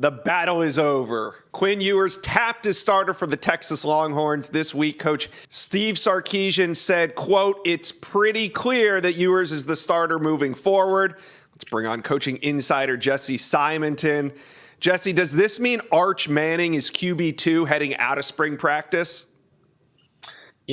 The battle is over. Quinn Ewers tapped as starter for the Texas Longhorns this week. Coach Steve Sarkisian said, quote, "It's pretty clear that Ewers is the starter moving forward." Let's bring on coaching insider Jesse Simonton. Jesse, does this mean Arch Manning is QB2 heading out of spring practice?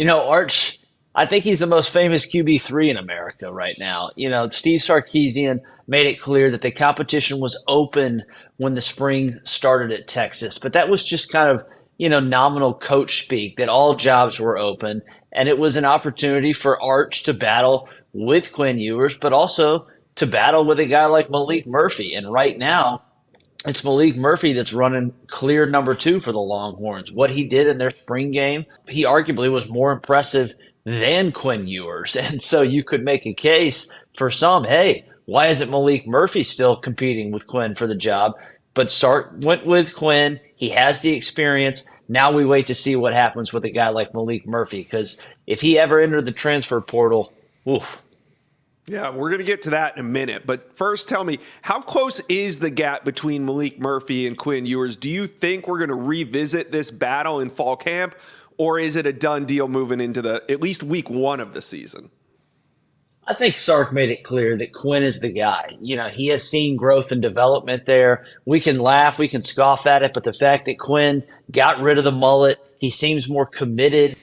Arch, I think he's the most famous QB3 in America right now. Steve Sarkisian made it clear that the competition was open when the spring started at Texas, but that was just kind of, nominal coach speak, that all jobs were open. And it was an opportunity for Arch to battle with Quinn Ewers, but also to battle with a guy like Malik Murphy. And right now, it's Malik Murphy that's running clear number 2 for the Longhorns. What he did in their spring game, he arguably was more impressive than Quinn Ewers. And so you could make a case for some, hey, why isn't Malik Murphy still competing with Quinn for the job? But Sark went with Quinn. He has the experience. Now we wait to see what happens with a guy like Malik Murphy, because if he ever entered the transfer portal, oof. Yeah, we're going to get to that in a minute. But first, tell me, how close is the gap between Malik Murphy and Quinn Ewers? Do you think we're going to revisit this battle in fall camp, or is it a done deal moving into at least week 1 of the season? I think Sark made it clear that Quinn is the guy. He has seen growth and development there. We can laugh, we can scoff at it, but the fact that Quinn got rid of the mullet, he seems more committed,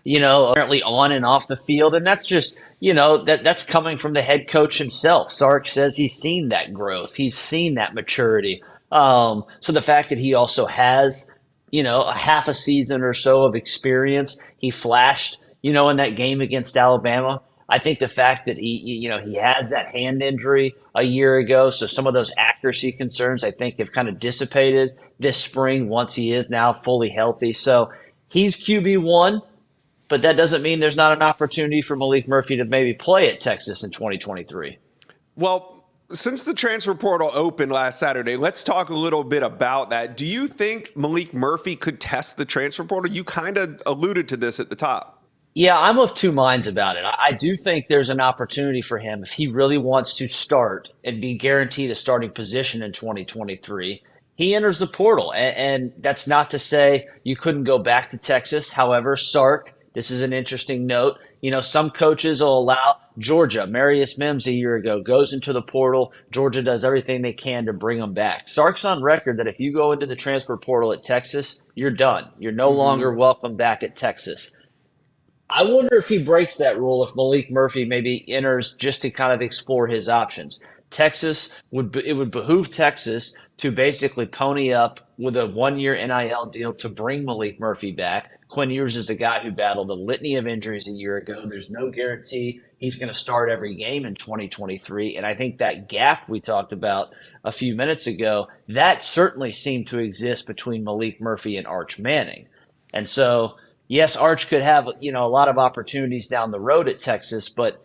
apparently on and off the field. And that's just, that's coming from the head coach himself. Sark says he's seen that growth. He's seen that maturity. So the fact that he also has, a half a season or so of experience, he flashed, in that game against Alabama. I think the fact that he has that hand injury a year ago, so some of those accuracy concerns, I think, have kind of dissipated this spring once he is now fully healthy. So he's QB1. But that doesn't mean there's not an opportunity for Malik Murphy to maybe play at Texas in 2023. Well, since the transfer portal opened last Saturday, let's talk a little bit about that. Do you think Malik Murphy could test the transfer portal? You kind of alluded to this at the top. Yeah, I'm of two minds about it. I do think there's an opportunity for him if he really wants to start and be guaranteed a starting position in 2023. He enters the portal, and that's not to say you couldn't go back to Texas. However, Sark, this is an interesting note. Some coaches will allow Georgia. Marius Mims a year ago goes into the portal. Georgia does everything they can to bring him back. Sark's on record that if you go into the transfer portal at Texas, you're done. You're no longer welcome back at Texas. I wonder if he breaks that rule, if Malik Murphy maybe enters just to kind of explore his options. It would behoove Texas to basically pony up with a 1-year NIL deal to bring Malik Murphy back. Quinn Ewers is a guy who battled a litany of injuries a year ago. There's no guarantee he's going to start every game in 2023. And I think that gap we talked about a few minutes ago, that certainly seemed to exist between Malik Murphy and Arch Manning. And so, yes, Arch could have, a lot of opportunities down the road at Texas, but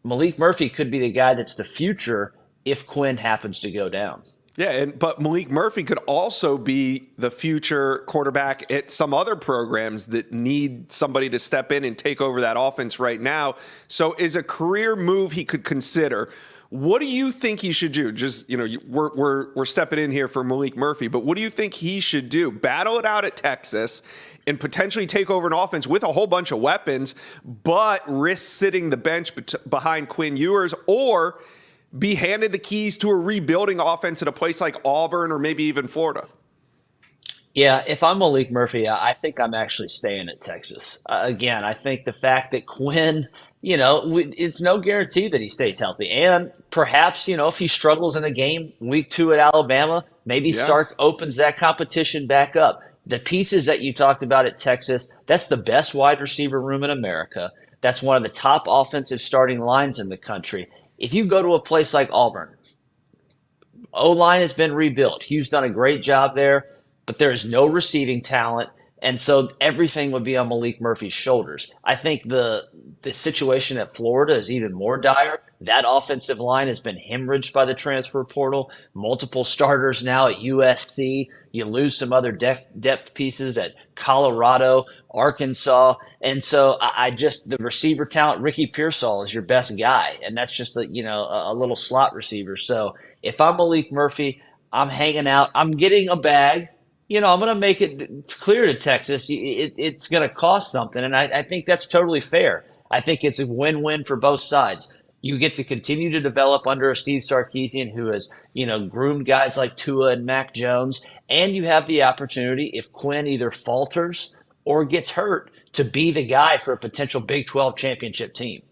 Malik Murphy could be the guy that's the future if Quinn happens to go down. Yeah, but Malik Murphy could also be the future quarterback at some other programs that need somebody to step in and take over that offense right now. So is a career move he could consider. What do you think he should do? Just, we're stepping in here for Malik Murphy, but what do you think he should do? Battle it out at Texas and potentially take over an offense with a whole bunch of weapons, but risk sitting the bench behind Quinn Ewers, or be handed the keys to a rebuilding offense at a place like Auburn or maybe even Florida? Yeah, if I'm Malik Murphy, I think I'm actually staying at Texas. Again, I think the fact that Quinn, it's no guarantee that he stays healthy. And perhaps, if he struggles in a game week 2 at Alabama, maybe Sark opens that competition back up. The pieces that you talked about at Texas, that's the best wide receiver room in America. That's one of the top offensive starting lines in the country. If you go to a place like Auburn, O-line has been rebuilt. Hugh's done a great job there, but there is no receiving talent, and so everything would be on Malik Murphy's shoulders. I think the situation at Florida is even more dire. That offensive line has been hemorrhaged by the transfer portal. Multiple starters now at USC. You lose some other depth pieces at Colorado, Arkansas. And so the receiver talent, Ricky Pearsall is your best guy. And that's just a little slot receiver. So if I'm Malik Murphy, I'm hanging out. I'm getting a bag. I'm going to make it clear to Texas it's going to cost something. And I think that's totally fair. I think it's a win-win for both sides. You get to continue to develop under a Steve Sarkisian who has, groomed guys like Tua and Mac Jones. And you have the opportunity, if Quinn either falters or gets hurt, to be the guy for a potential Big 12 championship team.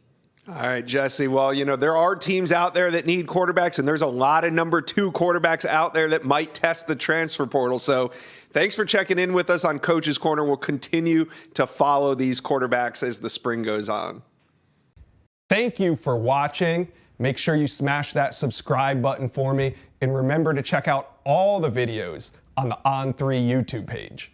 All right, Jesse. Well, there are teams out there that need quarterbacks, and there's a lot of number 2 quarterbacks out there that might test the transfer portal. So thanks for checking in with us on Coach's Corner. We'll continue to follow these quarterbacks as the spring goes on. Thank you for watching. Make sure you smash that subscribe button for me. And remember to check out all the videos on the On3 YouTube page.